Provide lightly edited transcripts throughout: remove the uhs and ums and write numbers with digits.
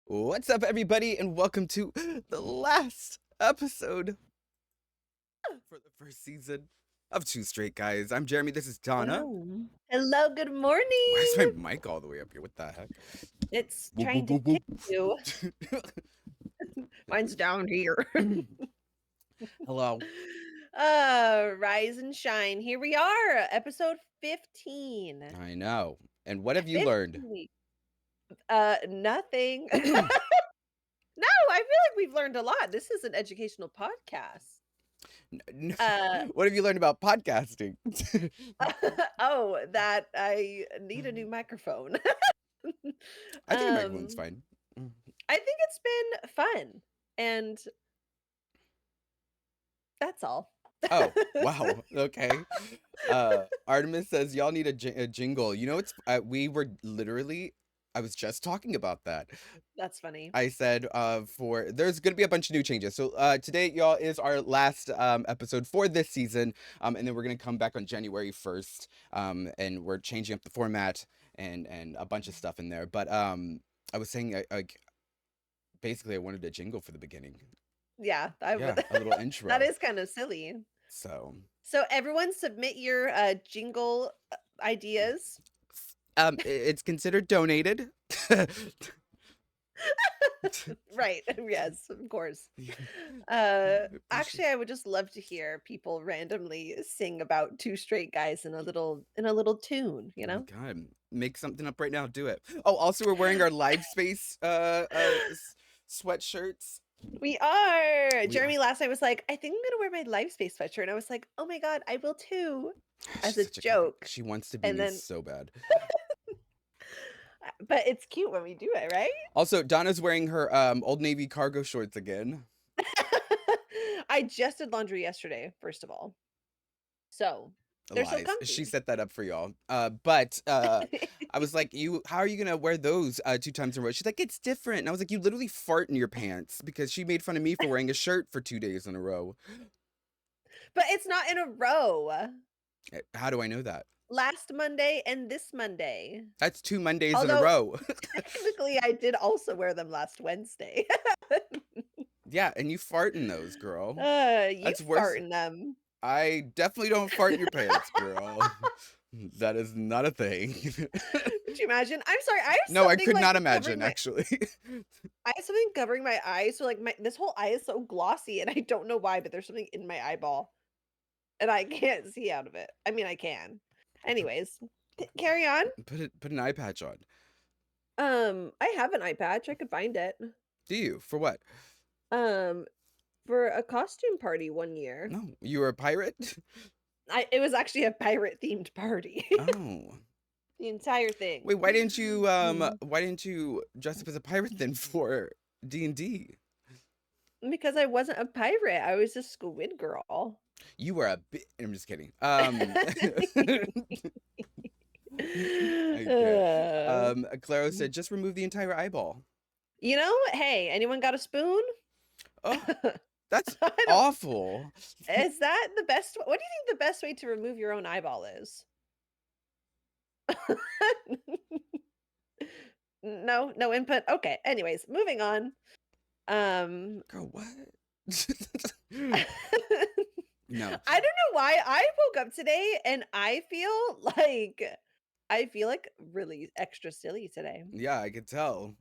What's up, everybody, and welcome to the last episode for the first season of Two Straight Guys. I'm Jeremy. This is Dawna. Wow. Hello, good Why is morning. my mic all the way up here? What the heck? It's Whoop, trying whoop, to whoop, kill whoop. you. Mine's down here. Hello. Rise and shine. Here we are, episode 15. I know. And what have you 15 learned? weeks. Nothing. No, I feel like we've learned a lot. This is an educational podcast. What have you learned about podcasting? Oh, that I need a new microphone. I think a microphone's um, fine. I think it's been fun, and that's all. Oh, wow. Okay. Artemis says y'all need a jingle. You know, we were literally, I was just talking about that. That's funny. I said there's gonna be a bunch of new changes. So today, y'all, is our last episode for this season. And then we're gonna come back on January 1st. And we're changing up the format and a bunch of stuff in there. But I was saying basically I wanted a jingle for the beginning. Yeah, I Yeah, would. a little intro. That is kind of silly. So everyone submit your jingle ideas. it's considered donated. Right. Yes, of course. Actually, I would just love to hear people randomly sing about two straight guys in a little tune, you Oh my know? God, make something up right now. Do it. Oh, also we're wearing our live space sweatshirts. We are. We are. Jeremy last night was like, I think I'm gonna wear my live space sweatshirt. And I was like, oh my God, I will too. As She's a such joke. She wants to be And me then so bad. but it's cute when we do it, right? Also, Donna's wearing her Old Navy cargo shorts again. I just did laundry yesterday, first of all. So they're so Lies. comfy. She set that up for y'all. But I was like, how are you gonna wear those 2 times in a row? She's like, it's different. And I was like, you literally fart in your pants, because she made fun of me for wearing a shirt for 2 days in a row. But it's not in a row. How do I know that? Last Monday and this Monday. That's 2 Mondays in a Although row. technically I did also wear them last Wednesday. Yeah, and you fart in those, girl. You That's worse. fart in them. I definitely don't fart in your pants, girl. That is not a thing. Could you imagine? I'm sorry, I have No, I something, could like, not covering imagine, my actually. I have something covering my eyes, so, like, this whole eye is so glossy, and I don't know why, but there's something in my eyeball, and I can't see out of it. I mean, I can. Anyways, carry on. Put an eye patch on. I have an eye patch, I could find it. Do you? For what? For a costume party one year. No, you were a pirate? It was actually a pirate-themed party. Oh. The entire thing. Wait, why didn't you dress up as a pirate then for D&D? Because I wasn't a pirate, I was a squid girl. You were a bit. I'm just kidding. Claro said, just remove the entire eyeball. You know, hey, anyone got a spoon? Oh, that's awful. Is that the best? What do you think the best way to remove your own eyeball is? No input. Okay. Anyways, moving on. Girl, what? No. I don't know why I woke up today and I feel like really extra silly today. Yeah, I could tell.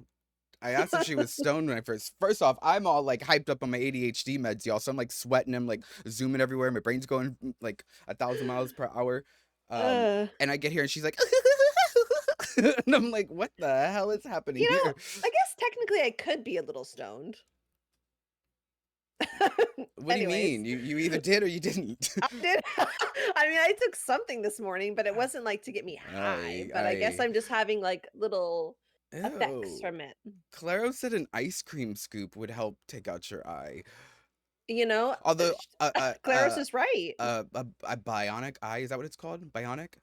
I asked if she was stoned when I first off, I'm all like hyped up on my ADHD meds, y'all. So I'm like sweating, I'm like zooming everywhere. My brain's going like 1,000 miles per hour. And I get here and she's like, and I'm like, what the hell is happening You know, here? I guess technically I could be a little stoned. What do you mean? You either did or you didn't. I did. I mean, I took something this morning, but it wasn't like to get me high. But I guess I'm just having like little effects from it. Claro said an ice cream scoop would help take out your eye. You know, Although Claris is right. a bionic eye, is that what it's called? Bionic?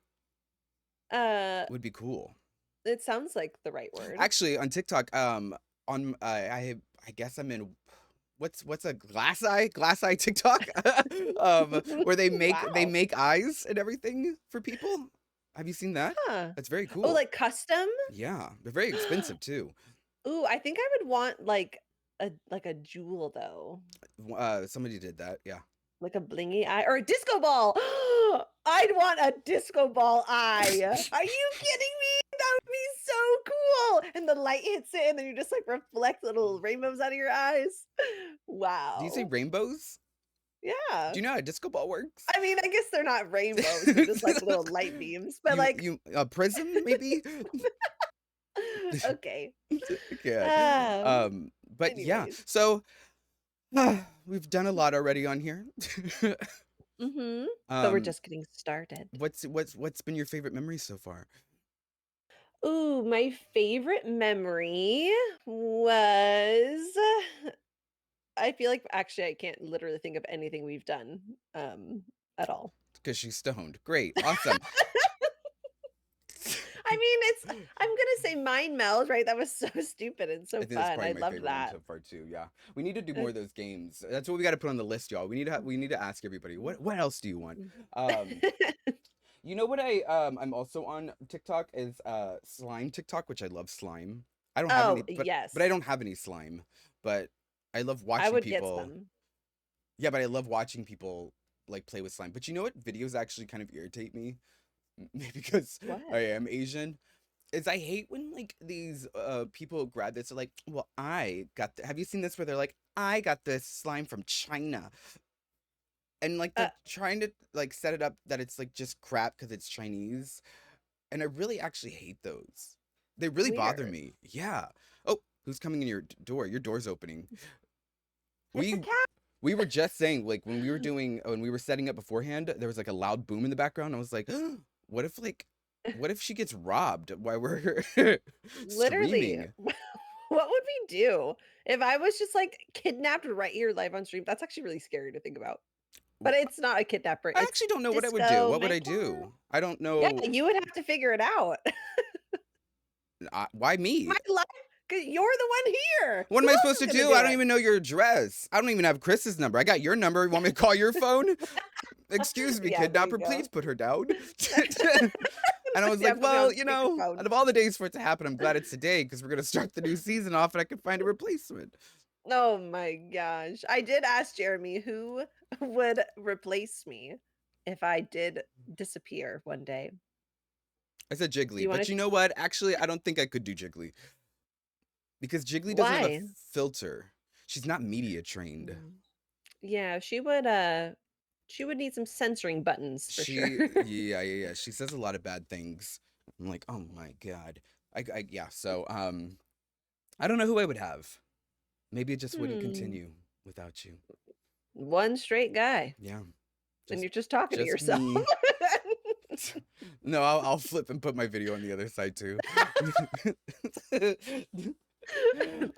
Would be cool. It sounds like the right word. Actually, on TikTok, I guess I'm in what's a glass eye TikTok, where they make eyes and everything for people. Have you seen that? Huh. That's very Oh, cool. like custom? Yeah, they're very expensive too. Ooh, I think I would want like a jewel though. Somebody did that. Yeah. Like a blingy eye or a disco ball. I'd want a disco ball eye. Are you kidding me? That would be so cool. And the light hits it and then you just like reflect little rainbows out of your eyes. Do you say Wow. rainbows? Yeah. Do you know how a disco ball works? I mean, I guess they're not rainbows. They're just like little light beams, but like You a prism maybe? okay. Yeah. Um But yeah. anyways. So we've done a lot already on here. Mhm. But we're um, just getting started. what's been your favorite memory so far? Ooh, my favorite memory was I feel like actually I can't literally think of anything we've done, at all. Because she's stoned. Great. Awesome. I mean, it's I'm gonna say mind meld, right? That was so stupid and I so think that's fun. probably I my loved favorite one that. so far too. Yeah, we need to do Uh, more of those games. That's what we got to put on the list, y'all. We need to ask everybody what else do you want? Um, you know what I'm also on TikTok is slime TikTok, which I love slime. I don't have Oh, any, but I yes. don't have any slime. But I love I watching would get people. some. Yeah, but I love watching people like play with slime. But you know what? Videos actually kind of irritate me, maybe because I What? am Asian. Is I hate when like these people grab this. They're like, well, have you seen this where they're like, I got this slime from China, and like Uh, they're trying to like set it up that it's like just crap because it's Chinese, and I really actually hate those. They really bother weird. me. Yeah. Oh, who's coming in your door? Your door's opening. It's a We cat. we were just saying like when we were setting up beforehand, there was like a loud boom in the background. I was like, what if like what if she gets robbed while we're Literally. streaming? What would we do if I was just like kidnapped right here live on stream? That's actually really scary to think about. But it's not a kidnapper. I It's actually don't know what I would do. Disco, What would my I cat. do? I don't Yeah, know. you would have to figure it out. Why My me? life, 'cause you're the one here. What Who am I else supposed is to gonna do? do I don't it? even know your address. I don't even have Chris's number. I got your number. You want me to call your phone? Excuse me, Yeah, there you kidnapper, go. please put her down. And I was Yeah, like, put me well, on you know, speakerphone. out of all the days for it to happen, I'm glad it's today because we're going to start the new season off and I can find a replacement. Oh my gosh. I did ask Jeremy who would replace me if I did disappear one day. I said Do Jiggly, you want but you to know what? Actually, I don't think I could do Jiggly because Jiggly doesn't have a why? filter. She's not media trained. Mm. Yeah, she would need some censoring buttons for sure. Yeah. She says a lot of bad things. I'm like, oh my god. Yeah. So, I don't know who I would have. Maybe it just wouldn't Hmm. continue without you. One straight guy, Yeah, and just you're just talking to just yourself. me. No, I'll flip and put my video on the other side too.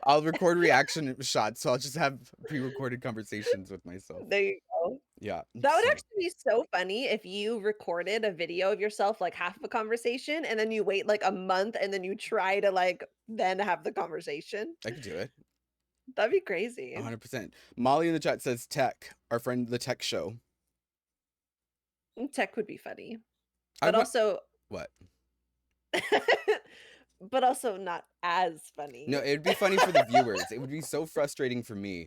I'll record reaction shots, so I'll just have pre-recorded conversations with myself. There you go. Yeah. That would So actually be so funny if you recorded a video of yourself, like, half of a conversation, and then you wait, like, a month, and then you try to, like, then have the conversation. I could do it. That'd be crazy. 100%. Molly in the chat says tech, our friend the tech show. Tech would be funny, I but want also what? but also not as No, funny. it would be funny for the viewers. It would be so frustrating for me.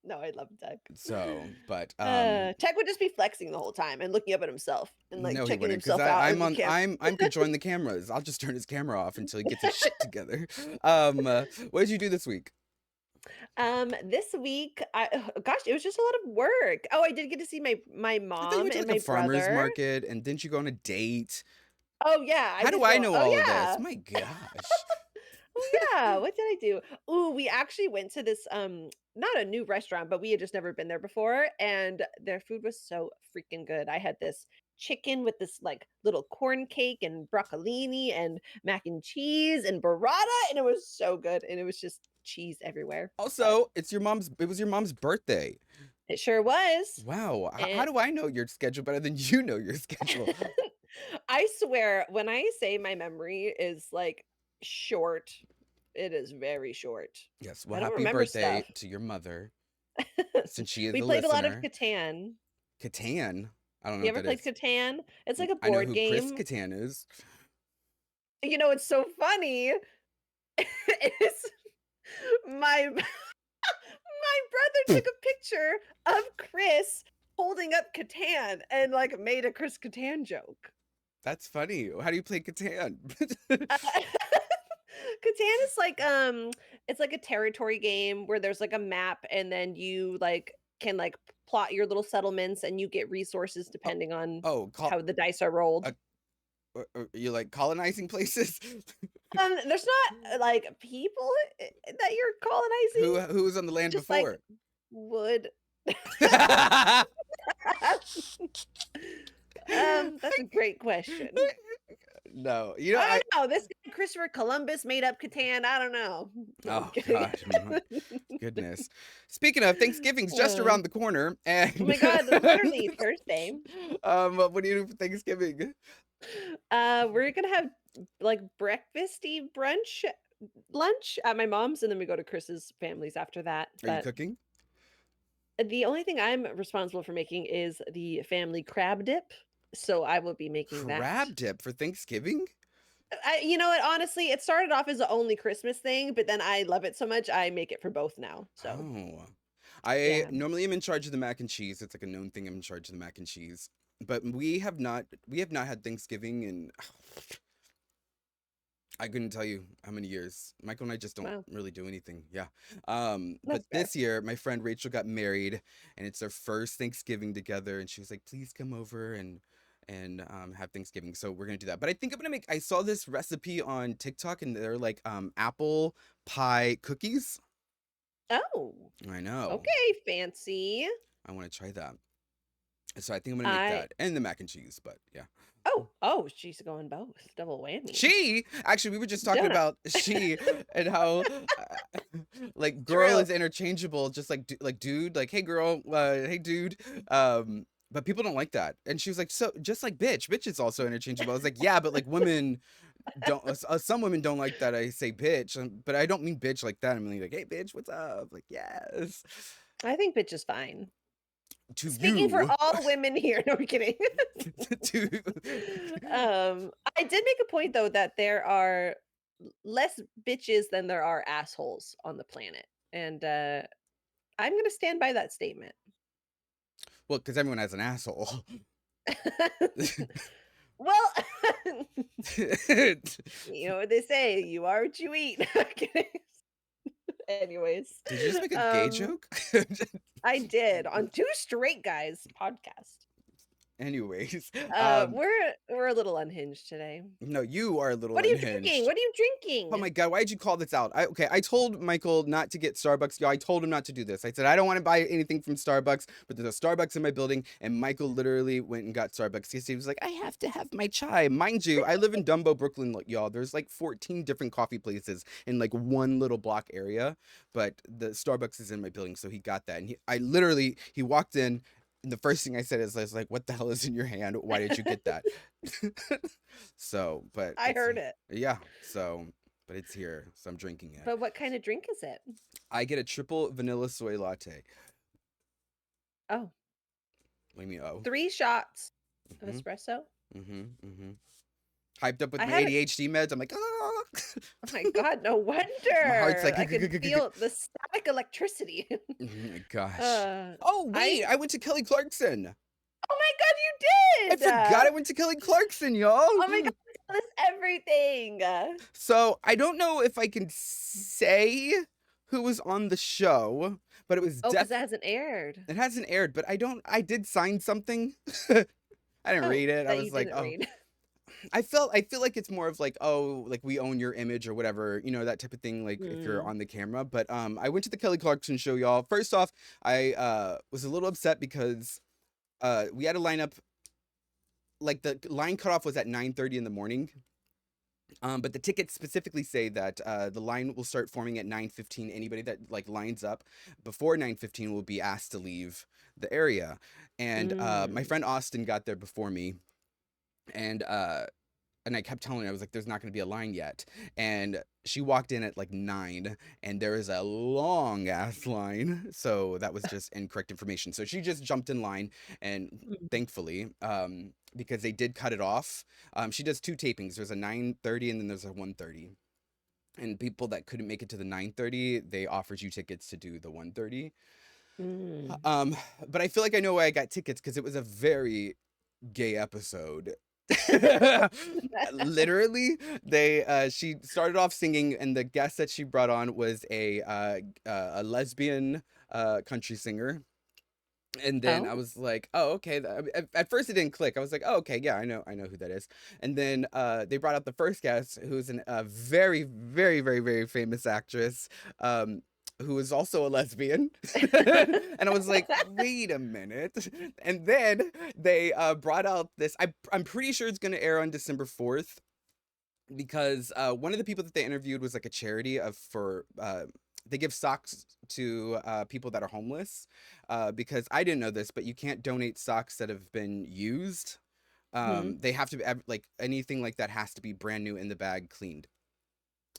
No, I love Tech. So, but Tech would just be flexing the whole time and looking up at himself and, like, no, he checking wouldn't, because himself out in the I'm controlling the cameras. I'll just turn his camera off until he gets his shit together. What did you do this week? This week, gosh, it was just a lot of work. Oh, I did get to see my I thought you mom went to and like a my farmer's brother. market, and didn't you go on a date? Oh, yeah, I How do did I go know oh, all of this? yeah. My gosh. Oh, yeah, what did I do? Ooh, we actually went to this, not a new restaurant, but we had just never been there before, and their food was so freaking good. I had this chicken with this, like, little corn cake and broccolini and mac and cheese and burrata, and it was so good, and it was just cheese everywhere, but Also, it was your mom's birthday. it sure was, Wow. How and do I know your schedule better than you know your schedule? I swear, when I say my memory is, like, short, it is very short. Yes. Well, I don't happy remember birthday stuff. to your mother, since she is We a played a lot of listener. Catan. Catan. I don't know You what ever that played is. Catan? It's like a I know board who Chris game. Catan is. You know, it's so funny. is my my brother took a picture of Chris holding up Catan and like made a Chris Catan joke. That's funny. How do you play Catan? Uh, Catan is like it's like a territory game where there's like a map and then you like can like plot your little settlements and you get resources oh, depending on oh, how the dice are rolled. uh, you like colonizing places? There's not like people that you're colonizing, Who was on the land just like before? wood. That's a great question. No, you know I don't know. This guy Christopher Columbus made up Catan. I don't know. No, I'm oh kidding. gosh, my goodness. Speaking of, Thanksgiving's just Uh, around the corner, oh and my god, literally Thursday. what do you do for Thanksgiving? We're gonna have like breakfasty brunch lunch at my mom's, and then we go to Chris's family's after that. Are you But cooking? the only thing I'm responsible for making is the family crab dip. So I will be making that. Crab dip for Thanksgiving? You know what? Honestly, it started off as a only Christmas thing, but then I love it so much I make it for both now. So Oh. I yeah. normally am in charge of the mac and cheese. It's like a known thing I'm in charge of the mac and cheese. But we have not had Thanksgiving in I couldn't tell you how many years. Michael and I just don't Wow. really do anything. Yeah. But That's fair. this year my friend Rachel got married and it's their first Thanksgiving together and she was like, "Please come over and have Thanksgiving." So we're going to do that. But I think I'm going to make I saw this recipe on TikTok and they're like apple pie cookies. Oh, I know. okay, fancy. I want to try that. So I think I'm going to make I that and the mac and cheese, but yeah. oh, she's going both. Double whammy. She actually, we were just talking Donut. about she and how like girl True. is interchangeable, just like like dude, like hey girl, hey dude. But people don't like that, and she was like, so just like bitch is also interchangeable. I was like, yeah, but like women don't. Some women don't like that I say bitch, but I don't mean bitch like that. I mean like, hey bitch, what's up? Like yes, I think bitch is fine. to Speaking for you, all women here. No, I'm kidding. to I did make a point though that there are less bitches than there are assholes on the planet. And I'm gonna stand by that statement. well, because everyone has an asshole. Well, you know what they say, you are what you eat. Kidding. Anyways, Did you just make a gay um, joke? I did on Two Straight Guys podcast. Anyways, We're a little unhinged today. no, you are a little What are you drinking? unhinged. What are you Oh my drinking? god, why'd you call this out? I told Michael not to get Starbucks. Y'all, I told him not to do this. I said I don't want to buy anything from Starbucks, but there's a Starbucks in my building, and Michael literally went and got Starbucks. He was like, I have to have my chai. Mind you, I live in Dumbo, Brooklyn, y'all. There's like 14 different coffee places in like one little block area, but the Starbucks is in my building, so he got that. And he walked in. And the first thing I said is, I was like, what the hell is in your hand? Why did you get that? So, but I it's, heard it. yeah, so, but it's here, so I'm drinking it. But what kind of drink is it? I get a triple vanilla soy latte. Oh, What do you mean, oh? 3 shots of Mm-hmm, espresso. mm-hmm, mm-hmm. Hyped up with I my had a ADHD meds. I'm like, ah! oh my god, no My heart's wonder. like, I could feel the static electricity. oh my gosh. uh, Oh, I wait, I went to Kelly Clarkson. oh my god, I you did! forgot I went to Kelly Clarkson, y'all. Oh my god, tell us everything. So I don't know if I can say who was on the show, but it was Oh, because that hasn't aired. it hasn't aired, but I did sign something. I didn't Oh, read it. I that you was like, didn't oh, read. I feel like it's more of like, oh, like we own your image or whatever, that type of thing, like if you're Mm. on the camera. But I went to the Kelly Clarkson show, y'all. First off, I was a little upset because we had a lineup, like the line cutoff was at 9:30 in the morning. But the tickets specifically say that the line will start forming at 9:15. Anybody that like lines up before 9:15 will be asked to leave the area. And my Mm. friend Austin got there before me, and I kept telling her, I was like, there's not going to be a line yet. And she walked in at like 9 and there is a long ass line. So that was just incorrect information. So she just jumped in line and Mm. thankfully, because they did cut it off. She does two tapings. There's a 9:30 and then there's a 1:30. and people that couldn't make it to the 9:30, they offered you tickets to do the 1:30. Mm. Um, but I feel like I know why I got tickets because it was a very gay episode. Literally, she started off singing, and the guest that she brought on was a lesbian country singer. And then I Oh. was like, "Oh, okay." At first, it didn't click. I was like, "Oh, okay, yeah, I know who that is." And then they brought out the first guest, who's a very, very, very, very famous actress, um, who is also a lesbian. And I was like, "Wait a minute!" And then they brought out this. I'm pretty sure it's going to air on December 4th, because one of the people that they interviewed was like a charity of for they give socks to people that are homeless, because I didn't know this, but you can't donate socks that have been used. Mhm. They have to be like anything like that has to be brand new in the bag, cleaned.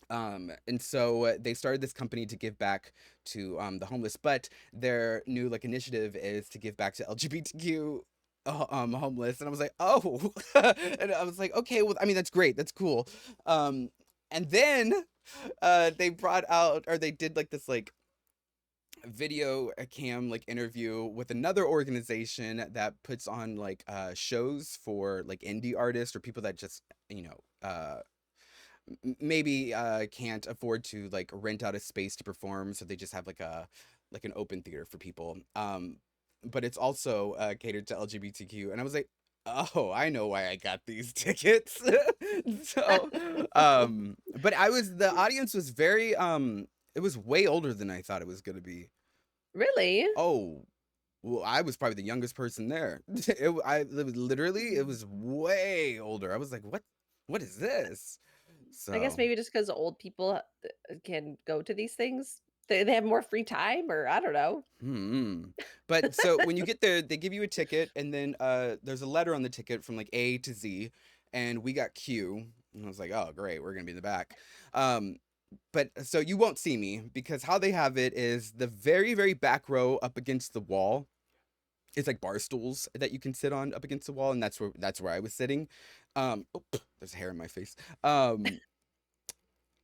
And so they started this company to give back to the homeless, but their new like initiative is to give back to LGBTQ homeless. And I was like, oh. And I was like, okay, well, I mean, that's great, that's cool. And then they brought out, or they did like this like video cam like interview with another organization that puts on like shows for like indie artists or people that just, you know, maybe can't afford to like rent out a space to perform, so they just have like an open theater for people. But it's also catered to LGBTQ, and I was like, oh, I know why I got these tickets. So but the audience was very it was way older than I thought it was going to be. Really? Oh, well, I was probably the youngest person there. It was literally, it Mm. was way older. I was like, what is this? I guess So maybe just because old people, can go to these things, they have more free time, or I don't know. hmm. But so when you get there, they give you a ticket, and then there's a letter on the ticket from like A to Z, and we got Q, and I was like, oh great, we're gonna be in the back. Um, but so you won't see me because how they have it is the very, very back row up against the wall. It's like bar stools that you can sit on up against the wall, and that's where I was sitting. Oh, there's hair in my face. Um,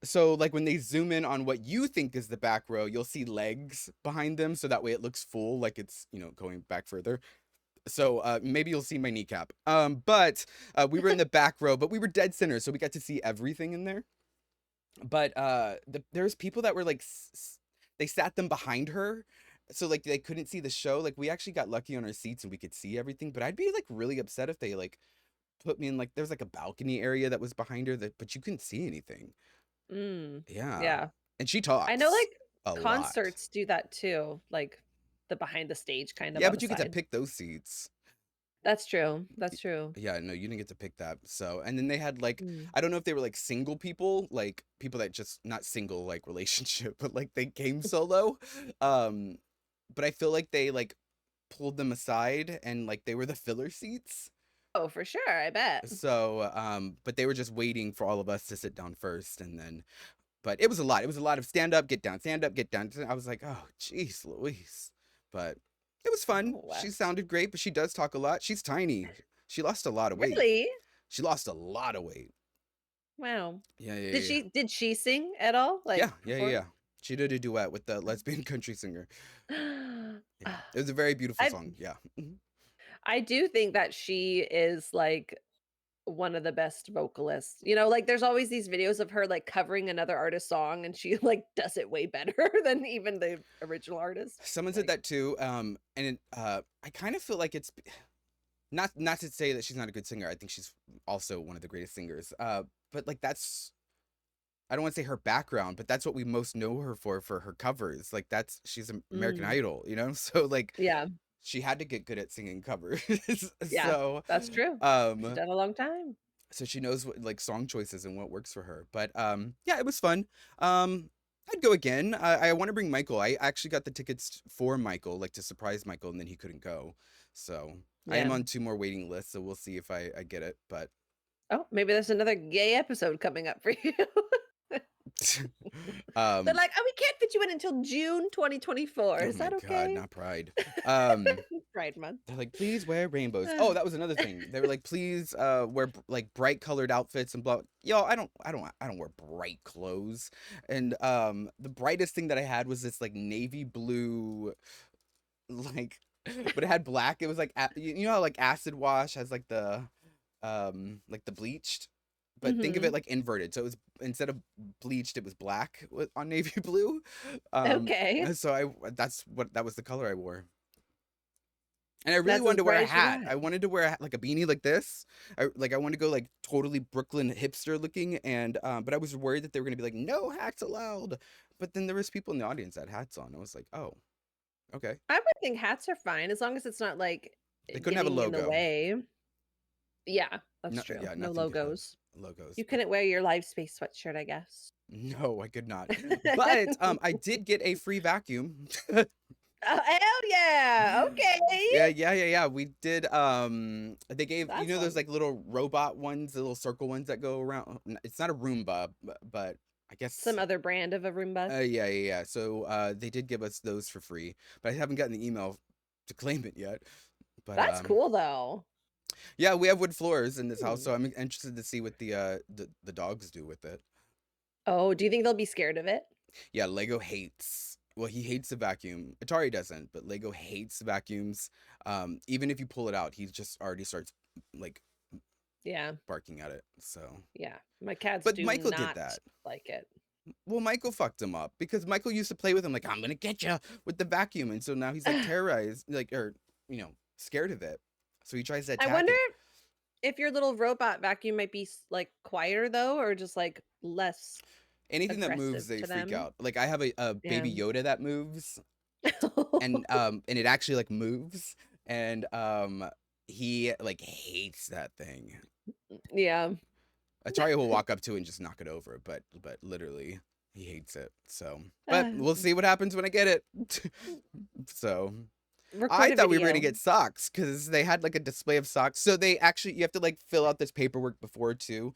so like when they zoom in on what you think is the back row, you'll see legs behind them, so that way it looks full, like it's, you know, going back further. So maybe you'll see my kneecap. But we were in the back row, but we were dead center, so we got to see everything in there. But there's people that were like they sat them behind her, so like they couldn't see the show. Like we actually got lucky on our seats and we could see everything, but I'd be like really upset if they like put me in like there's like a balcony area that was behind her, that but you couldn't see anything. Mm. Yeah. Yeah. And she I know, talks like, a lot. concerts do that too, like, the behind the stage kind of Yeah, on the but you get to side. pick those seats. That's true, Y- that's true. Yeah, no, you didn't get to pick that. So, and then they had like, Mm. I don't know if they were like single people, like people that just not single like relationship, but like they came solo. Um, but I feel like they like pulled them aside and like they were the filler seats. Oh, for sure, I bet. So, but they were just waiting for all of us to sit down first, and then, but it was a lot. It was a lot of stand up, get down, stand up, get down. I was like, oh, jeez, Louise. But it was fun. Oh, wow. She sounded great, but she does talk a lot. She's tiny. She lost a lot of weight. Really? She lost a lot of weight. Wow. Yeah, yeah, Did yeah. she sing at all, Yeah, like, yeah, yeah, before? yeah. She did a duet with the lesbian country singer. Yeah. It was a very beautiful I song. Yeah. Mhm. I do think that she is, like, one of the best vocalists. You know, like, there's always these videos of her, like, covering another artist's song, and she, like, does it way better than even the original artist. Someone said Like, that too. I kind of feel like it's not to say that she's not a good singer. I think she's also one of the greatest singers. But like that's I don't want to say her background, but that's what we most know her for her covers. Like that's she's American mm, Idol, you know? So like yeah, she had to get good at singing covers. yeah, So that's true. She's um done a long time. so she knows what like song choices and what works for her. But yeah, it was fun. Um I'd go again. I want to bring Michael. I actually got the tickets for Michael, like to surprise Michael, and then he couldn't go. So I am Yeah. on two more waiting lists, so we'll see if I get it. But Oh, maybe there's another gay episode coming up for you. They're um, like, "Oh, we can't fit you in until June 2024. oh Is my that God, okay?" not Pride. Um, Pride Month. they're like, please wear rainbows. Oh, that was another thing. They were like, please wear like bright colored outfits and blah. Yo, I don't wear bright clothes. And the brightest thing that I had was this like navy blue, like, but it had black. It was like you know how like acid wash has like the bleached, but think of it Mhm. like inverted. So it was, instead of bleached, it was black on navy blue. Okay. So that was the color I wore. And I really That's wanted as to wear bright a as you hat. got. I wanted to wear like a beanie like this. I wanted to go like totally Brooklyn hipster looking, and but I was worried that they were gonna be like, no hats allowed. But then there was people in the audience that had hats on. I was like, oh, okay. I would think hats are fine as long as it's not, like, They couldn't have a getting in the logo. way. Yeah, that's No, true. yeah, No nothing could have logos. logos. You But couldn't wear your Live Space sweatshirt, I guess. no, I could not. But I did get a free vacuum. Oh, hell yeah! Okay. Yeah. We did they gave, you That's know, those fun. like little robot ones, the little circle ones that go around. It's not a Roomba, but I guess Some other brand of a Roomba. yeah. So they did give us those for free, but I haven't gotten the email to claim it yet. But That's cool, though. yeah, we have wood floors in this house, Hmm. so I'm interested to see what the dogs do with it. Oh, do you think they'll be scared of it? Yeah, Lego hates. Well, he hates the vacuum. Atari doesn't, but Lego hates vacuums. Even if you pull it out, he just already starts like Yeah, barking at it. So, yeah. My cats but do Michael did not that. like it. Well, Michael fucked him up because Michael used to play with him like, I'm gonna get you with the vacuum, and so now he's like terrorized, like, or scared of it. So he tries to I attack wonder it. if your little robot vacuum might be like quieter though, or just like less Anything that moves, aggressive they to freak them. out. Like I have a Yeah. baby Yoda that moves, and it actually like moves, and he like hates that thing. Yeah. Atari will walk up to it and just knock it over, but literally he hates it. So, but Uh, we'll see what happens when I get it. So, I record a thought we were gonna video. get socks because they had like a display of socks. So they actually, you have to like fill out this paperwork before too,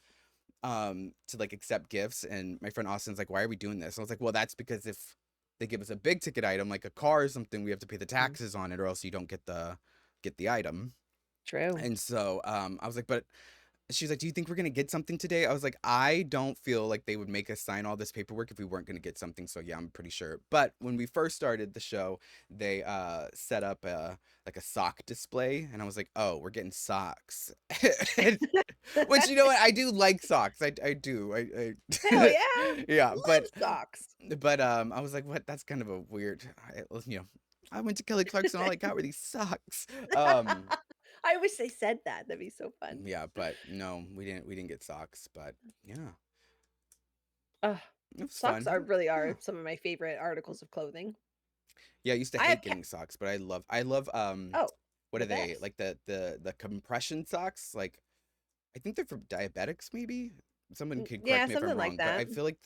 to like accept gifts. And my friend Austin's like, why are we doing this? I was like, well, that's because if they give us a big ticket item like a car or something, we have to pay the Mm, taxes on it, or else you don't get the item. true. And so I was like, but she's like, do you think we're gonna get something today? I was like, I don't feel like they would make us sign all this paperwork if we weren't gonna get something. So yeah, I'm pretty sure. But when we first started the show, they set up like a sock display, and I was like, oh, we're getting socks. Which, you know what, I do like socks. I do. Hell yeah. Yeah, Love socks. but I was like, what? That's kind of a weird. You know, I went to Kelly Clarkson. All I got were these socks. I wish they said that. That'd be so fun. Yeah, but no, we didn't get socks, but yeah, Ugh, it was socks fun. are really Yeah. are some of my favorite articles of clothing. Yeah, I used to I have hate getting socks, but I love oh, what are the they? best. Like the compression socks? Like I think they're for diabetics maybe. Someone could correct Yeah, me if I'm something like wrong, but that. I feel like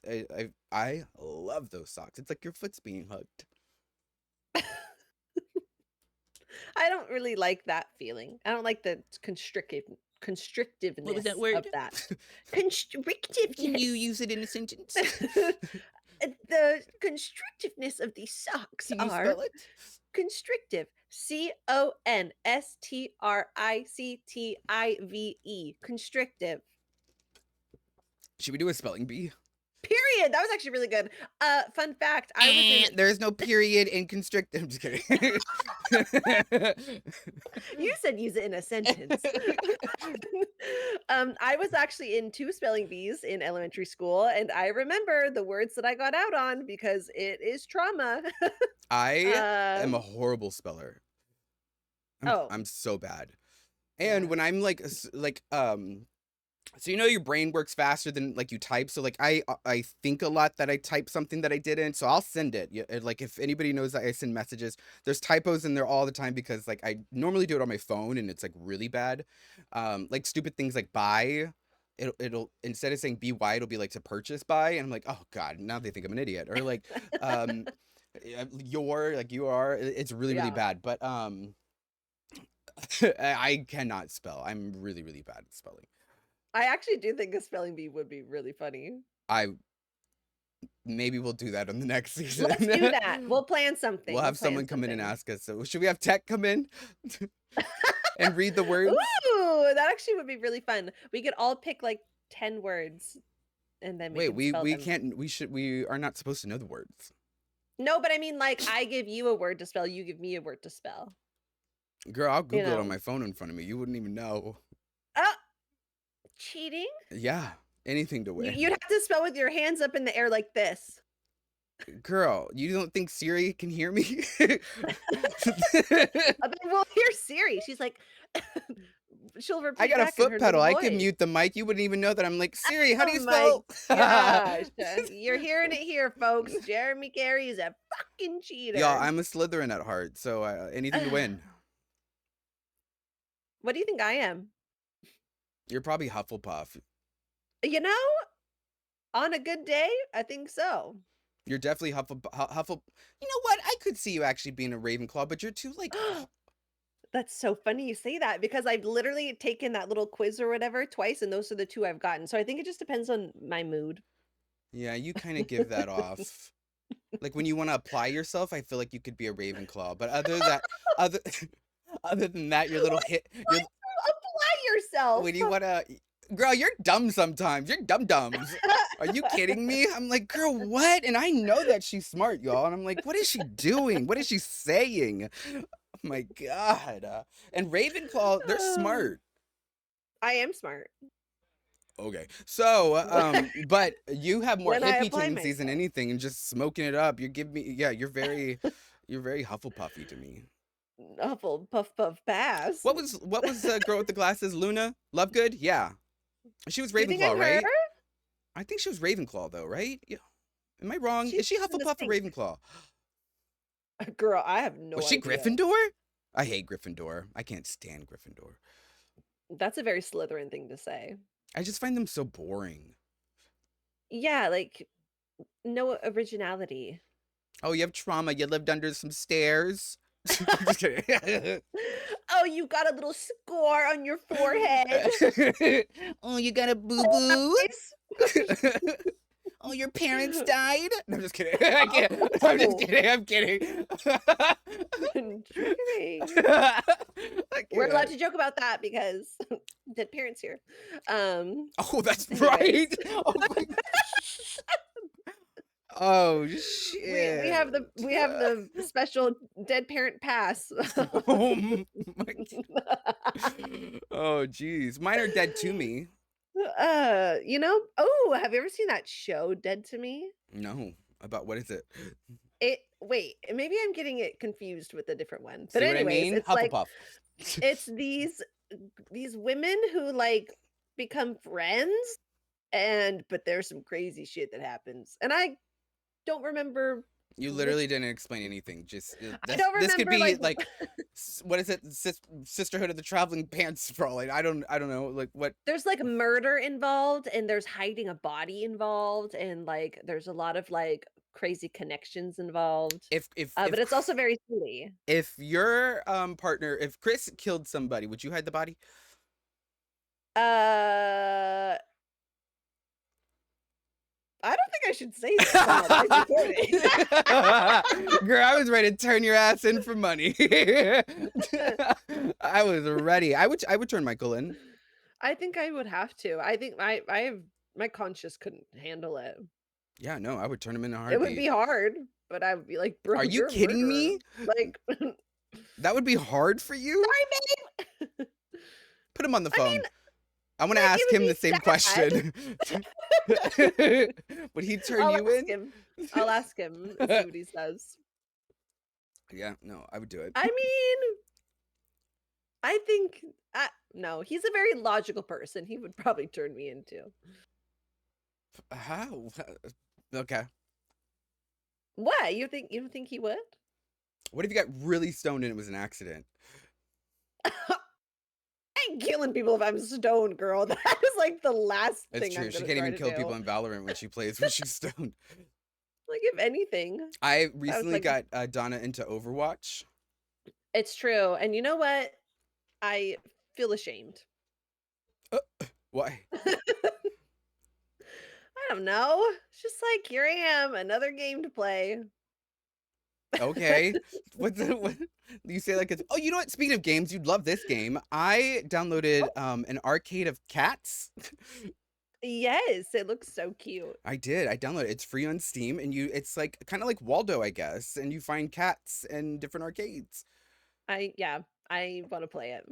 I love those socks. It's like your foot's being hugged. I don't really like that feeling. I don't like the What was that constrictiveness of word? that. Can you Constrictiveness. use it in a sentence? The constrictiveness of these socks Can you are spell it? constrictive. Constrictive. Constrictive. Should we do a spelling bee? Period. That was actually really good. Fun fact, I was in There's no period in constrict. I'm just kidding. you said use it in a sentence. I was actually in 2 spelling bees in elementary school, and I remember the words that I got out on because it is trauma. I am a Um, horrible speller. I'm oh, I'm so bad. And yeah. when I'm like so you know your brain works faster than like you type. So like I think a lot that I type something that I didn't. So I'll send it. Yeah, like if anybody knows that I send messages, there's typos in there all the time because like I normally do it on my phone and it's like really bad. Like stupid things like buy. It'll instead of saying BY, it'll be like to purchase by, and I'm like, oh God, now they think I'm an idiot. Or like um your like you are. It's really, really Yeah. bad. But I cannot spell. I'm really, really bad at spelling. I actually do think a spelling bee would be really funny. I Maybe we'll do that on the next season. Let's do that. We'll plan something. We'll have someone come in and ask us. So should we have tech come in and read the words? Ooh, that actually would be really fun. We could all pick like 10 words and then we Wait, can spell we them. can't. We are not supposed to know the words. No, but I mean, like, I give you a word to spell, you give me a word to spell. Girl, I'll You Google it on know? my phone in front of me. You wouldn't even know. Oh, cheating? Yeah, anything to win. You'd have to spell with your hands up in the air like this. Girl, you don't think Siri can hear me? I mean, we'll hear Siri. She's like, she'll repeat I got a back in foot her pedal. little I voice. could mute the mic. You wouldn't even know that. I'm like, Siri, how do you Oh my spell? gosh. You're hearing it here, folks. Jeremy Carey is a fucking cheater. Y'all, I'm a Slytherin at heart, so anything to win. What do you think I am? You're probably Hufflepuff. You know, on a good day, I think so. You're definitely Huffle. You know what? I could see you actually being a Ravenclaw, but you're too like. That's so funny you say that because I've literally taken that little quiz or whatever twice, and those are the 2 I've gotten. So I think it just depends on my mood. Yeah, you kind of give that off. Like when you want to apply yourself, I feel like you could be a Ravenclaw. But other other than that, your little hit. Your Apply yourself. when you wanna, girl, you're dumb sometimes. You're dums. Are you kidding me? I'm like, girl, what? And I know that she's smart, y'all. And I'm like, what is she doing? What is she saying? Oh my God. And Ravenclaw, they're smart. I am smart. Okay. So, but you have more When I hippie apply tendencies than myself. anything and just smoking it up. You give me, yeah, you're very Hufflepuffy to me. Huffle, puff, puff, pass. What was the girl with the glasses? Luna? Lovegood? Yeah. She was You think I'm Ravenclaw, her? right? I think she was Ravenclaw though, right? Yeah. Am I wrong? She's Is she in the Hufflepuff or Sphinx. Ravenclaw? Girl, I have no Was she idea. Gryffindor? I hate Gryffindor. I can't stand Gryffindor. That's a very Slytherin thing to say. I just find them so boring. Yeah, like no originality. Oh, you have trauma. You lived under some stairs. Just kidding. Oh, you got a little score on your forehead. Oh, you got a boo Oh, boo. nice. Oh, your parents died. No, I'm just kidding. I can't. I'm just kidding. I'm kidding. Triggering. I We're allowed can't. to joke about that because dead parents here. Oh, that's Anyways. right. Oh, my oh we shit. have the special dead parent pass. Oh my. Oh geez, mine are dead to me. You know, oh, have you ever seen that show Dead to Me? No, about what is it? Wait, maybe I'm getting it confused with a different one. But See what I anyways, mean? it's like Hufflepuff. it's these women who like become friends but there's some crazy shit that happens. And I don't remember You literally didn't explain anything. Just I don't this could remember be like like what is it? Sisterhood of the Traveling Pants for all I don't know. Like what? there's like murder involved and there's hiding a body involved and like there's a lot of like crazy connections involved. If But it's also very silly. if your partner, if Chris killed somebody, would you hide the body? I don't think I should say this on a live recording. Girl, I was ready to turn your ass in for money. I was ready. I would turn Michael in. I think I would have to. I think I have my conscience couldn't handle it. Yeah, no, I would turn him in a It heartbeat. would be hard, but I would be like, bro, Are you you're a kidding murderer. me? Like, that would be hard for you? sorry, babe. Put him on the I phone. mean, I want to like, ask it would him the be same sad. question. Would he turn I'll you ask in? him. I'll ask him and see what he says. Yeah, no, I would do it. I mean, I think no, he's a very logical person. He would probably turn me into. How? Okay. What? You don't think he would? What if you got really stoned and it was an accident? I ain't killing people if I'm stoned, girl. That is like the last It's thing true. I'm She gonna can't try even to kill do. people in Valorant when she plays when she's stoned. Like, if anything. I recently like- got Dawna into Overwatch. It's true. And you know what? I feel ashamed. Why? I don't know. It's just like, here I am, another game to play. Okay. What you say like it's oh, you know what? Speaking of games, you'd love this game. I downloaded Oh, an arcade of cats. yes, it looks so cute. I did. I downloaded it. It's free on Steam and it's like kind of like Waldo, I guess, and you find cats in different arcades. Yeah, I want to play it.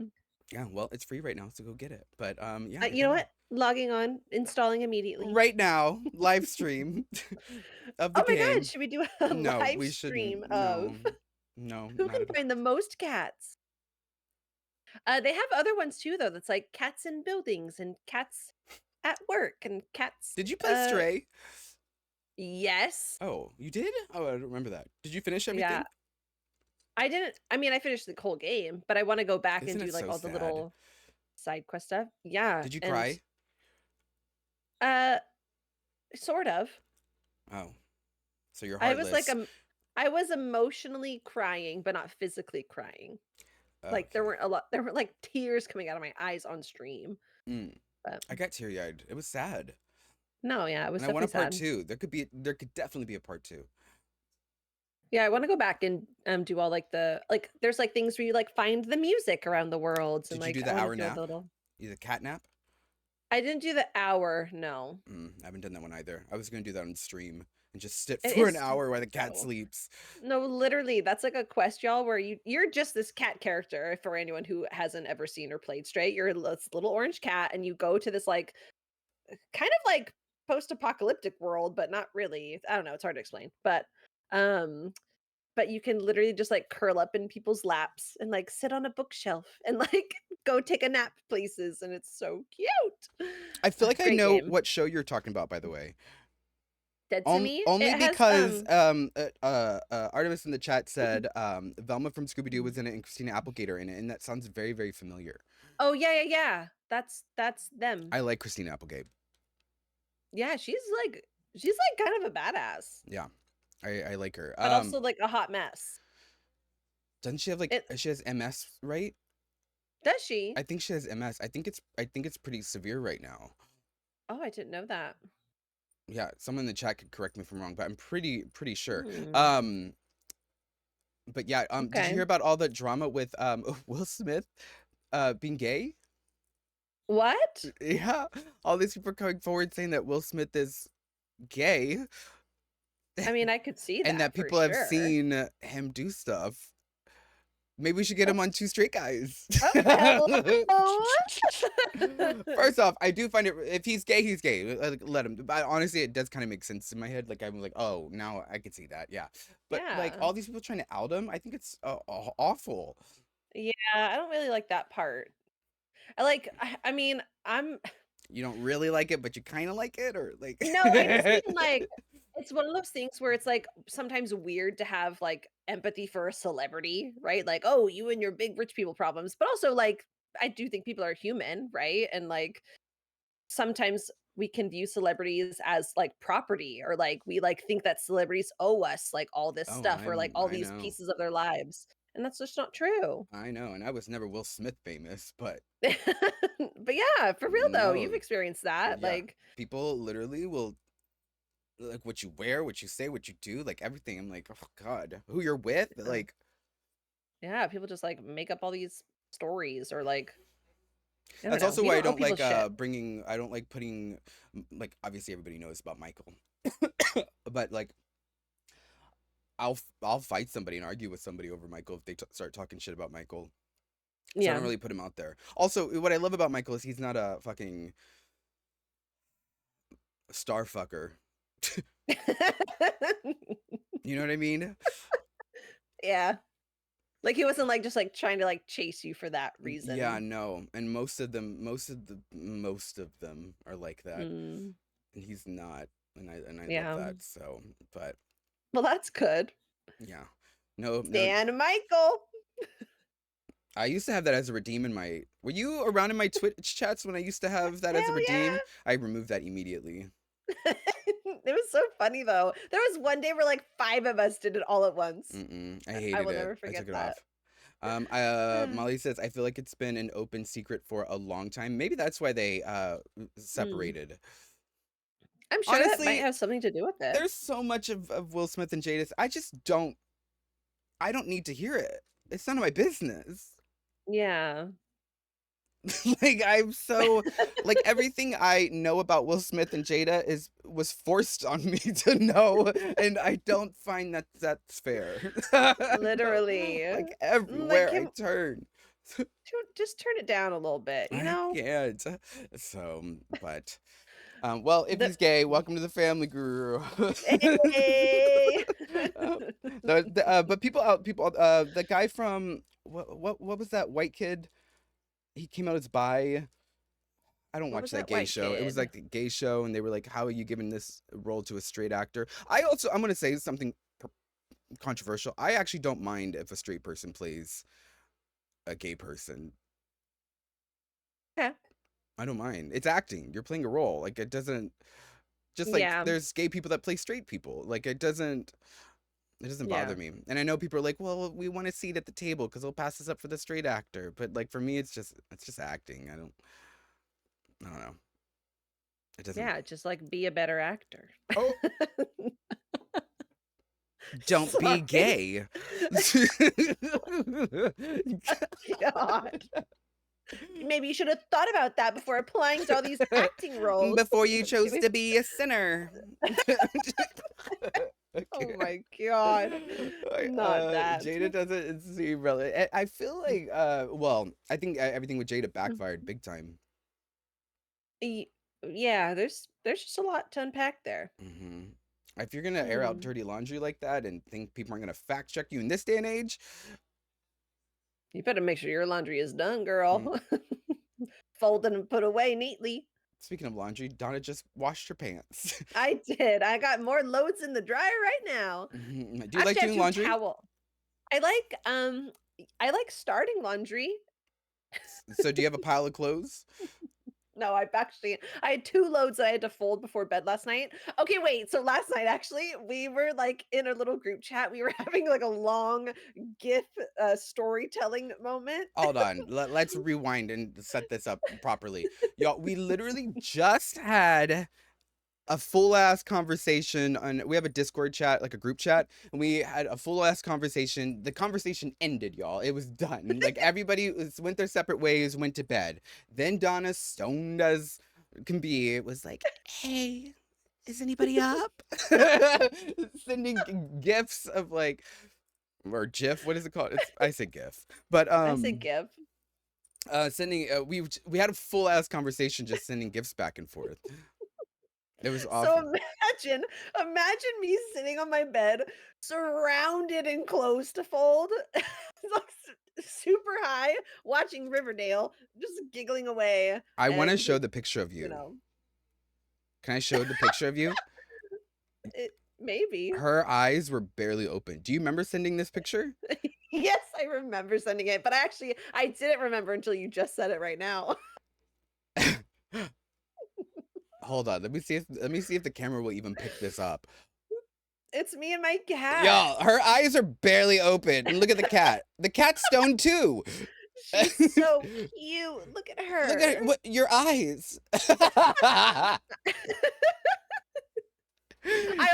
Yeah, well, it's free right now, so go get it. But yeah, I You know downloaded what? Logging on, installing immediately. right now, live stream of the Oh my god, game. should we do a No, live we shouldn't. stream of No. No, who not can at all. find the most cats? They have other ones too, though. That's like cats in buildings and cats at work and cats. Did you play Stray? Yes, Oh, you did? Oh, I don't remember that. Did you finish yeah. everything? I didn't. I mean, I finished the whole game, but I want to go back and Isn't do it like so all the sad? little side quest stuff. Yeah, Did you and cry? uh, sort of. Oh, so you're I was like, heartless. I was emotionally crying, but not physically crying. Like there Okay. weren't a lot. There were like tears coming out of my eyes on stream. Mm. But I got teary-eyed. It was sad. no, yeah, it was And I want a definitely part sad. two. There could definitely be a part two. Yeah, I want to go back and do all like there's like things where you like find the music around the worlds and Did you like do I the want to hour do all the nap? little. The cat nap? I didn't do the hour. No, I haven't done that one either. I was gonna do that on stream and just sit it for an is hour while the cat no, sleeps. no. Literally, that's like a quest, y'all, where you're just this cat character. For anyone who hasn't ever seen or played Straight, you're this little orange cat, and you go to this like kind of like post-apocalyptic world, but not really. I don't know. It's hard to explain, um but you can literally just like curl up in people's laps and like sit on a bookshelf and like go take a nap places and it's so cute. I feel like I Great know game. what show you're talking about, by the way. Dead to Me. Only It has because Artemis in the chat said Velma from Scooby Doo was in it and Christina Applegate are in it, and that sounds very very familiar. Oh yeah. That's them. I like Christina Applegate. Yeah, she's like kind of a badass, Yeah, I like her. but also like a hot mess. Doesn't she have like It she has MS, right? does she? I think she has MS. I think it's pretty severe right now. Oh, I didn't know that. Yeah, someone in the chat could correct me if I'm wrong, but I'm pretty sure. Hmm. But yeah, did you Okay. hear about all the drama with Will Smith being gay? What? Yeah, all these people are coming forward saying that Will Smith is gay I mean, I could see and that that for people have sure. seen him do stuff. Maybe we should get him on Two Straight Guys. Oh, hello. First off, I do find it if he's gay, he's gay. Like, let him. But honestly, it does kind of make sense in my head. Like I'm like, oh, now I can see that. Yeah. But like Yeah. all these people trying to out him, I think it's awful. Yeah, I don't really like that part. I mean, I'm You don't really like it, but you kind of like it, or like. no, I just mean like it's one of those things where it's like sometimes weird to have like empathy for a celebrity, right? Like, oh, you and your big rich people problems, but also like I do think people are human, right? And like sometimes we can view celebrities as like property or like we like think that celebrities owe us like all this Oh, stuff or like all I these know, pieces of their lives. And that's just not true. I know, and I was never Will Smith famous, but But yeah, for real though, you've no, experienced that. yeah, Like, people literally will like what you wear, what you say, what you do, like everything. I'm like, oh God, who you're with, uh, like. yeah, people just like make up all these stories or like I don't That's know. also We why I don't owe don't people like shit. bringing I don't like putting like obviously everybody knows about Michael. But like I'll fight somebody and argue with somebody over Michael if they start talking shit about Michael. So I Yeah. don't really put him out there. Also, what I love about Michael is he's not a fucking star fucker. You know what I mean? Yeah. Like he wasn't like just like trying to like chase you for that Yeah, reason. no. And most of them are like that. Mm, And he's not. And I love yeah. that. So, but Well, that's good. yeah. No, no. Dan Michael. I used to have that as a redeem in my. Were you around in my Twitch chats when I used to have that as a Hell redeem? yeah. I removed that immediately. It was so funny though. There was one day where like five of us did it all at once. I I hated will it. never I forget took it that. off. Molly says I feel like it's been an open secret for a long time. Maybe that's why they Mm. separated. I'm sure that might Honestly, have something to do with it. there's so much of Will Smith and Jada. I don't need to hear it. It's none of my business. Yeah. Like I'm so like everything I know about Will Smith and Jada was forced on me to know, and I don't find that that's fair. No, Literally. like Like everywhere I him turn. just turn it down a little bit, you I know? can't. So, but well, if The he's gay, welcome to the family, Guru. Hey. Uh, but the guy from what was that white kid? He came out as bi. I don't What watch was that that gay white show. It was kid? like a gay show, and they were like, "How are you giving this role to a straight actor?" I'm gonna say something controversial. I actually don't mind if a straight person plays a gay person. Yeah. I don't mind. It's acting. You're playing a role. Like it doesn't. Just like Yeah. there's gay people that play straight people. Like it doesn't. It doesn't bother Yeah. me. And I know people are like, "Well, we want a seat at the table because they'll pass us up for the straight actor." But like for me, it's just acting. I don't know. It doesn't. Yeah, just like be a better actor. Oh, don't be Sorry. gay. God. Maybe you should have thought about that before applying to all these acting roles. Before you chose Doing- to be a sinner. Oh Okay. my God. Not that. Jada doesn't seem really. I feel like, well, I think everything with Jada backfired big time. Y- Yeah, there's just a lot to unpack there. hmm If you're gonna air out Hmm. dirty laundry like that and think people aren't gonna fact check you in this day and age, You better make sure your laundry is done, mm, girl. Folded and put away neatly. speaking of laundry, Donna just washed her pants. I did. I got more loads in the dryer right now. Do I you like actually have doing two laundry? towel. I like starting laundry. So do you have a pile of clothes? No, I had 2 loads that I had to fold before bed last night. Okay, wait, so last night, actually, we were, like, in a little group chat, we were having, like, a long GIF, storytelling moment. Hold on. Let's rewind and set this up properly. Y'all, we literally just had a full ass conversation on we have a Discord chat, like a group chat, and we had a full ass conversation. The conversation ended, y'all. It was done. Like went their separate ways, went to bed. Then Donna, stoned as can be, it was like, "Hey, is anybody up?" Sending gifs of like or GIF, what is it called? I say GIF. But I said GIF. sending we had a full ass conversation just sending gifts back and forth. It was So awesome. imagine me sitting on my bed, surrounded in clothes to fold, like, super high, watching Riverdale, just giggling away, I want to and, show the picture of you you. know, Can I show the picture of you? it maybe. Her eyes were barely open. Do you remember sending this picture? Yes, I remember sending it, but I didn't remember until you just said it right now. Hold on. Let me see if the camera will even pick this up. It's me and my cat. Y'all, her eyes are barely open. And look at the cat. The cat's stoned too. She's so cute. Look at her. Look at what your eyes. I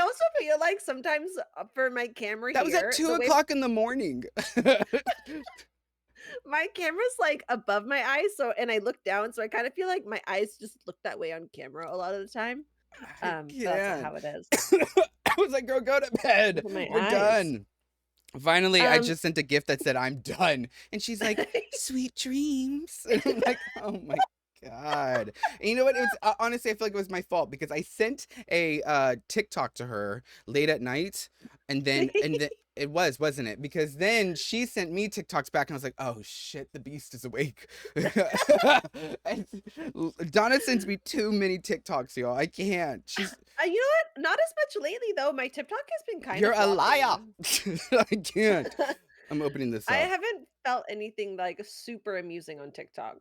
also feel like sometimes for my camera That was at here, 2 o'clock in the morning. my camera's like above my eyes, so and I look down, so I kind of feel like my eyes just look that way on camera a lot of the time. I So that's not can't. how it is. I was like, girl, go to bed. Look at my We're eyes. done. Finally, I Um, just sent a gift that said, I'm done. And she's like, sweet dreams. And I'm like, oh my God. And you know what? It was honestly, I feel like it was my fault because I sent a TikTok to her late at night. And then it was, wasn't it? Because then she sent me TikToks back and I was like, oh shit, the beast is awake. And Donna sends me too many TikToks, y'all. I can't. She's you know what? Not as much lately though. My TikTok has been kind You're of a liar. flopping. I can't. I'm opening this I up. haven't felt anything like super amusing on TikTok.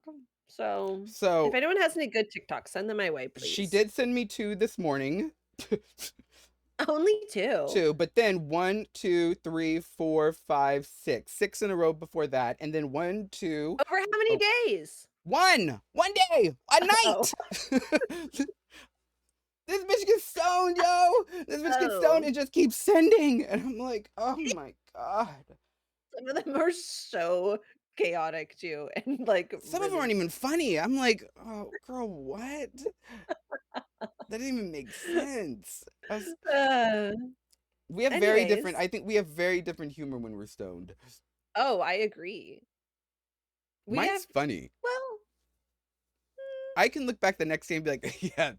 So if So anyone has any good TikToks, send them my way, she please. did send me 2 this morning. Only 2. 2, but then 1, 2, 3, 4, 5, 6. 6 in a row before that. And then 1, 2. Over how many Oh, days? 1 day, a Oh. night. This bitch gets stoned, yo. This bitch gets stoned Oh, and just keeps sending. And I'm like, oh my God. some of them are so chaotic too, and like Some of them aren't really. even funny. I'm like, oh, girl, what? That didn't even make sense. Uh, We have very different, anyways, I think we have very different humor when we're stoned. oh, I agree. We have Mine's funny. well. I can look back the next day and be like, yeah,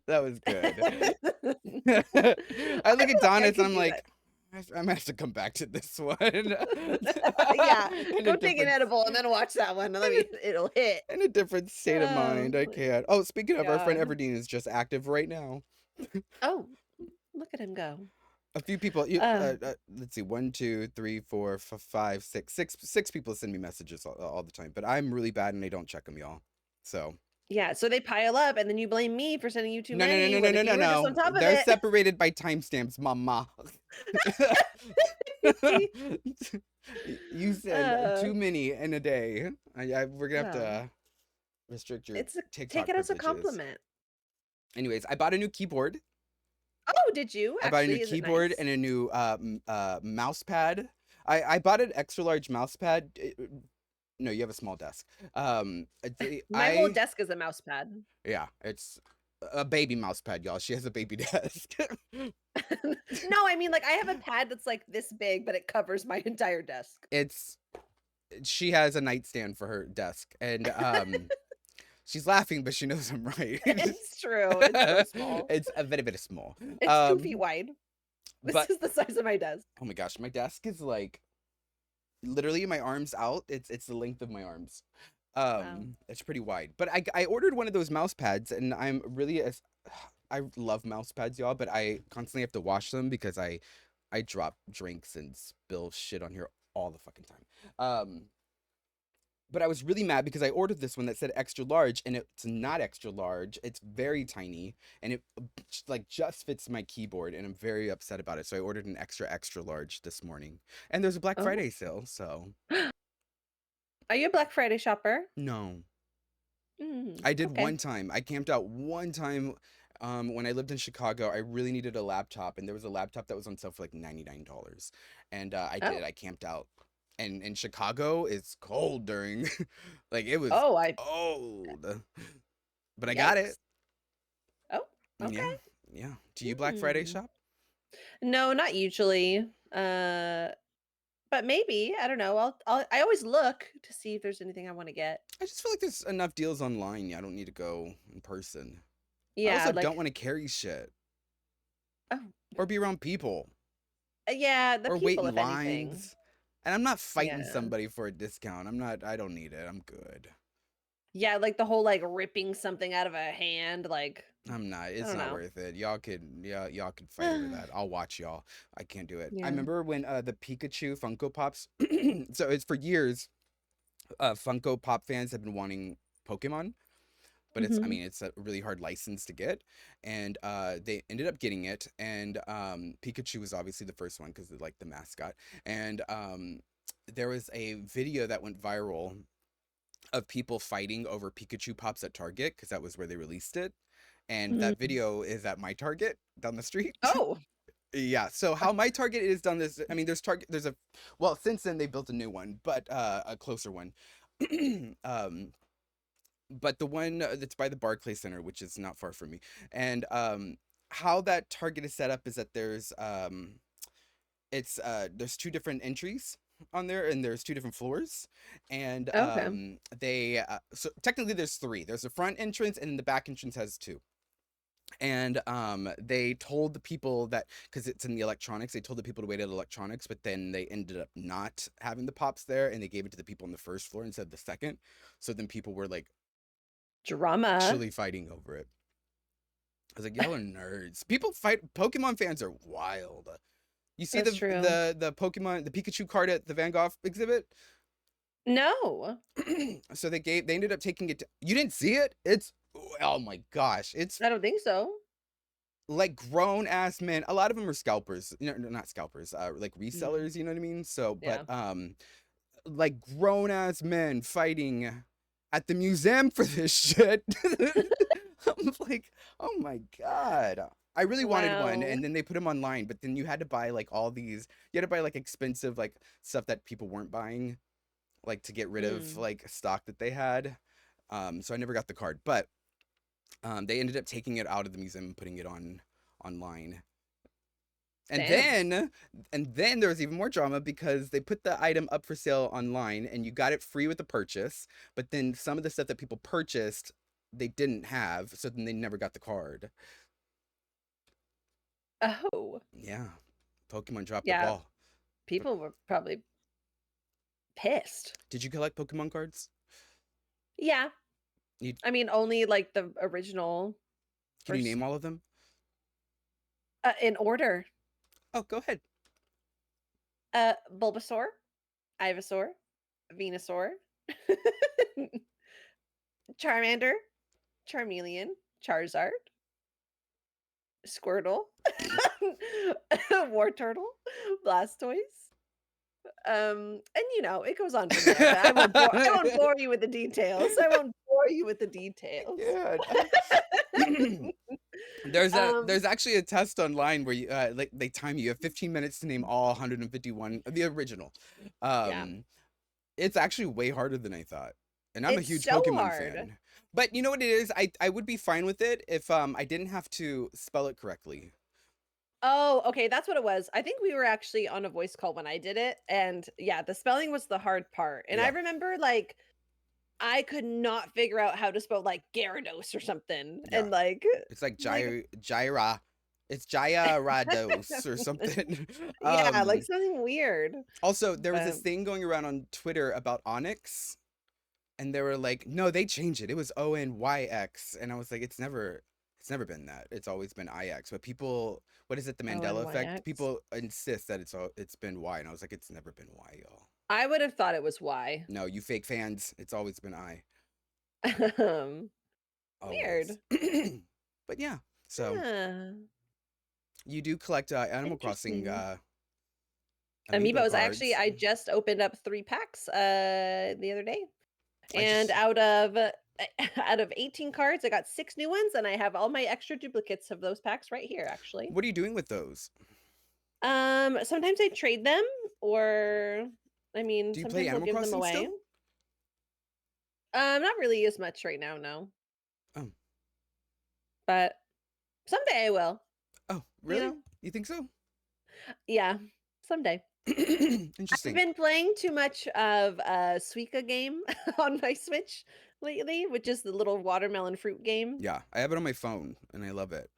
that was good. I I look at feel like I Donis and could I'm do that. like, I might have to come back to this one. Yeah, in a go take an different edible and then watch that one, and let in me it'll hit. in a different state of Oh mind. I my can't. Oh, speaking of, our friend god. Everdeen is just active right now. Oh, look at him go. A few people. Uh, Let's see. One, two, three, four, five, six people send me messages all the time. But I'm really bad and I don't check them, y'all. So yeah, so they pile up, and then you blame me for sending you too no, no, no, many, no, no, when no, if no, you were just on no. top of They're it. separated by timestamps, mama. You send Uh, too many in a day. We're gonna have well, to restrict your take TikTok it as a privileges. compliment. Anyways, I bought a new keyboard. Oh, did you? I bought a new Actually, is it keyboard nice? and a new mouse pad. I bought an extra large mouse pad. No, you have a small desk. My whole desk is a mouse pad. Yeah, it's a baby mouse pad, y'all. She has a baby desk. No, I mean, like, I have a pad that's, like, this big, but it covers my entire desk. it's She has a nightstand for her desk, and she's laughing, but she knows I'm right. It's true, it's so small. It's a very small. It's 2 feet wide. This But is the size of my desk. oh my gosh, my desk is like literally my arms out. It's the length of my arms. Wow. It's pretty wide. But I ordered one of those mouse pads, and I'm really as I love mouse pads, y'all, but I constantly have to wash them because I drop drinks and spill shit on here all the fucking time. But I was really mad because I ordered this one that said extra large, and it's not extra large. It's very tiny, and it like just fits my keyboard, and I'm very upset about it. So I ordered an extra large this morning, and there's a Black Oh. Friday sale. So Are you a Black Friday shopper? no, Mm, I did okay. one time. I camped out one time. When I lived in Chicago, I really needed a laptop, and there was a laptop that was on sale for like $99, and I did. Oh. I camped out, and in Chicago, it's cold during, like it was Oh, I cold, but I got it. yikes. Oh, Yeah, okay. yeah. Do you Black Friday Hmm. shop? No, not usually. Uh, but maybe, I don't know. I always look to see if there's anything I wanna get. I just feel like there's enough deals online. Yeah, I don't need to go in person. I Yeah, also don't like want to carry shit oh, or be around people yeah, the or wait people, in if anything. lines. And I'm not fighting Yeah. somebody for a discount. I don't need it. I'm good. Yeah, like the whole, like, ripping something out of a hand, like, I'm not. I It's don't not know. worth it. Y'all could fight over that. I'll watch y'all. I can't do it. I Yeah. remember when the Pikachu Funko Pops. So it's for years. Funko Pop fans have been wanting Pokemon, but Mhm. it's a really hard license to get, and they ended up getting it. And Pikachu was obviously the first one because like the mascot. And there was a video that went viral of people fighting over Pikachu Pops at Target because that was where they released it. And that Mm. video is at my Target down the street. Oh. Yeah. So how my Target is done this, I mean, there's Target, there's a, well, since then they built a new one, but a closer one. um, but the one that's by the Barclay Center, which is not far from me, and how that Target is set up is that there's two different entries on there, and there's two different floors, and Okay. they so technically there's three. There's a front entrance, and then the back entrance has two. And they told the people that because it's in the electronics, they told the people to wait at electronics, but then they ended up not having the pops there, and they gave it to the people on the first floor instead of the second. So then people were like Drama. actually fighting over it. I was like, y'all are nerds. People fight. Pokemon fans are wild. You see That's true. the Pokemon, the Pikachu card at the Van Gogh exhibit. No. So they ended up taking it. You didn't see it? It's, oh my gosh, it's I don't think so. like grown ass men. A lot of them are scalpers. No, not scalpers. Like Mm, resellers. You know what I mean? So, but yeah. like grown ass men fighting at the museum for this shit. I'm like, oh my God. I really wanted one, Wow. and then they put them online, but then you had to buy like all these, you had to buy like expensive like stuff that people weren't buying, like to get rid of Mm. like stock that they had. So I never got the card, but they ended up taking it out of the museum and putting it on online. And Damn. then there was even more drama because they put the item up for sale online and you got it free with the purchase, but then some of the stuff that people purchased they didn't have, so then they never got the card. Oh. Yeah. Pokemon dropped the Yeah. ball. People were probably pissed. Did you collect Pokemon cards? Yeah. You, I mean, only like the original can you first name all of them? in order. Oh, go ahead. Bulbasaur, Ivysaur, Venusaur, Charmander, Charmeleon, Charizard, Squirtle, Wartortle, Blastoise. And it goes on from there, but I won't bore you with the details. I won't bore you with the details. Yeah. Um, There's actually a test online where you like they time you. You have 15 minutes to name all 151 of the original. yeah. It's actually way harder than I thought. And I'm a It's huge so Pokemon hard. fan. But you know what it is? I would be fine with it if I didn't have to spell it correctly. Oh, okay, that's what it was. I think we were actually on a voice call when I did it, and yeah, the spelling was the hard part. And I Yeah. remember like I could not figure out how to spell like Gyarados or something. Yeah. And like It's like like Gyra. It's Gyarados or something. yeah, like something weird. Also, there was But this thing going around on Twitter about Onyx, and they were like, "No, they changed it. It was ONYX," and I was like, it's never been that. It's always been IX." But people, what is it? The Mandela effect. ONYX. People insist that it's been Y, and I was like, it's never been Y, y'all. I would have thought it was Y. No, you fake fans. It's always been I. um, Always. Weird. But yeah, so Yeah, you do collect Animal Crossing interesting. amiibo Amiibos. cards. I just opened up 3 packs the other day. I And just out of 18 cards, I got 6 new ones, and I have all my extra duplicates of those packs right here, actually. What are you doing with those? Sometimes I trade them, or I mean, Do you play sometimes I'll Animal give them Crossing away. still? Not really as much right now, no. Oh. But someday I will. Oh, You really? know? You think so? Yeah, someday. I've Interesting. been playing too much of a Suika game on my Switch lately, which is the little watermelon fruit game. Yeah, I have it on my phone and I love it.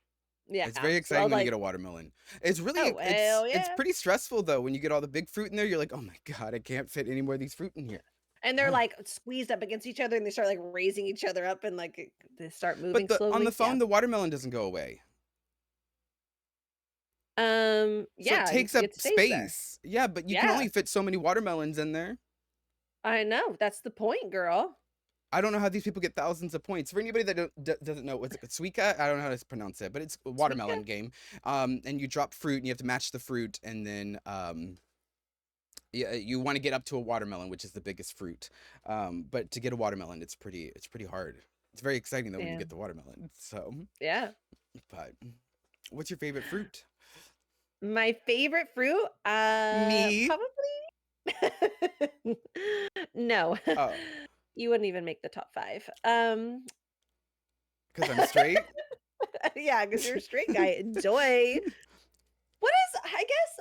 Yeah, It's very so I'll exciting when you get like, a watermelon. It's oh really hell it's yeah. pretty stressful though when you get all the big fruit in there. You're like, "Oh my God, I can't fit any more of these fruit in here." And they're like squeezed up against each other, and they start like raising each other up, and like they start But moving on the slowly. Yeah. phone the watermelon doesn't go away. So it Yeah, takes up it stays there. space. Yeah, but you can Yeah, only fit so many watermelons in there. I know. That's the point, girl. I don't know how these people get thousands of points. For anybody that doesn't know, what's it, Suika? I don't know how to pronounce it, but it's a Suika? watermelon game. And you drop fruit and you have to match the fruit, and then yeah, you want to get up to a watermelon, which is the biggest fruit. But to get a watermelon, it's pretty hard. It's very exciting though when you Yeah. get the watermelon. So, Yeah. but what's your favorite fruit? My favorite fruit? Me? Probably no. Oh, You wouldn't even make the top 5. because I'm straight. Yeah, because you're a straight guy. Enjoy. What is I guess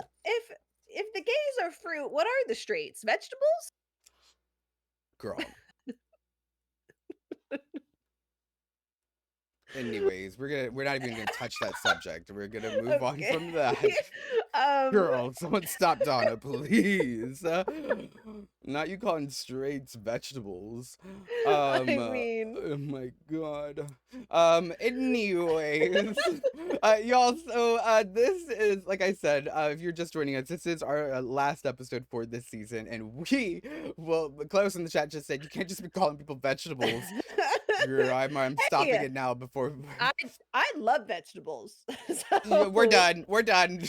if the gays are fruit, what are the straights? Vegetables? Girl. Anyways, we're not even gonna touch that subject. We're gonna move on Okay. from that. um Girl, someone stop Dawna, please. Not you calling straights vegetables. I mean, Oh my God. Anyways, y'all. So, this is like I said. If you're just joining us, this is our last episode for this season, and Klaus in the chat just said you can't just be calling people vegetables. I'm stopping hey, it now before. I love vegetables. Yeah, we're So, done. We're done.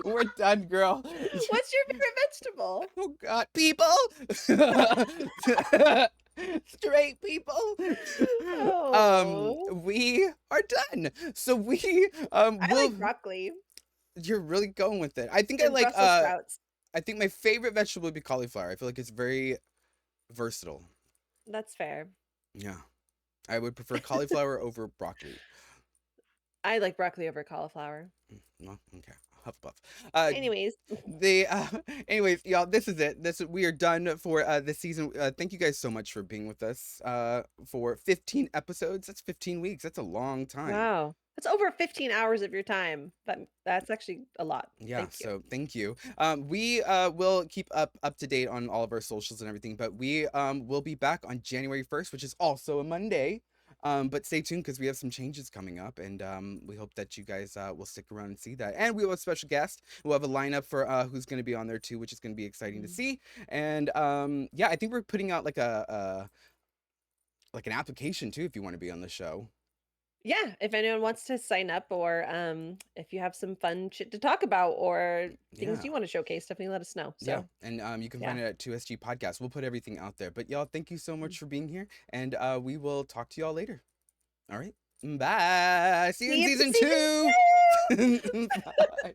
we're done, girl. what's your favorite vegetable? Oh God, people. Straight people. Oh, We are done. So we I will. like broccoli You're really going with it. I think I and like Brussels sprouts. I think my favorite vegetable would be cauliflower. I feel like it's very versatile. That's fair. Yeah. I would prefer cauliflower over broccoli. I like broccoli over cauliflower. Well, okay. Hufflepuff. Uh, Anyways, the anyways, y'all, this is it. We are done for this season. Thank you guys so much for being with us for 15 episodes. That's 15 weeks. That's a long time. wow. That's over 15 hours of your time. That's actually a lot. Yeah, Thank you. so thank you. We will keep up to date on all of our socials and everything, but we will be back on January 1st, which is also a Monday. But stay tuned because we have some changes coming up, and we hope that you guys will stick around and see that. And we will have a special guest. We'll have a lineup for who's going to be on there too, which is going to be exciting to Mm. see. And yeah, I think we're putting out like a like an application too if you want to be on the show. Yeah, if anyone wants to sign up or if you have some fun shit to talk about or things Yeah. you want to showcase, definitely let us know. Yeah, So, and you can yeah. find it at 2SGPodcast. We'll put everything out there. But y'all, thank you so Mm. much for being here, and we will talk to y'all later. All right, bye. See you in See you for season season two. 2. Bye.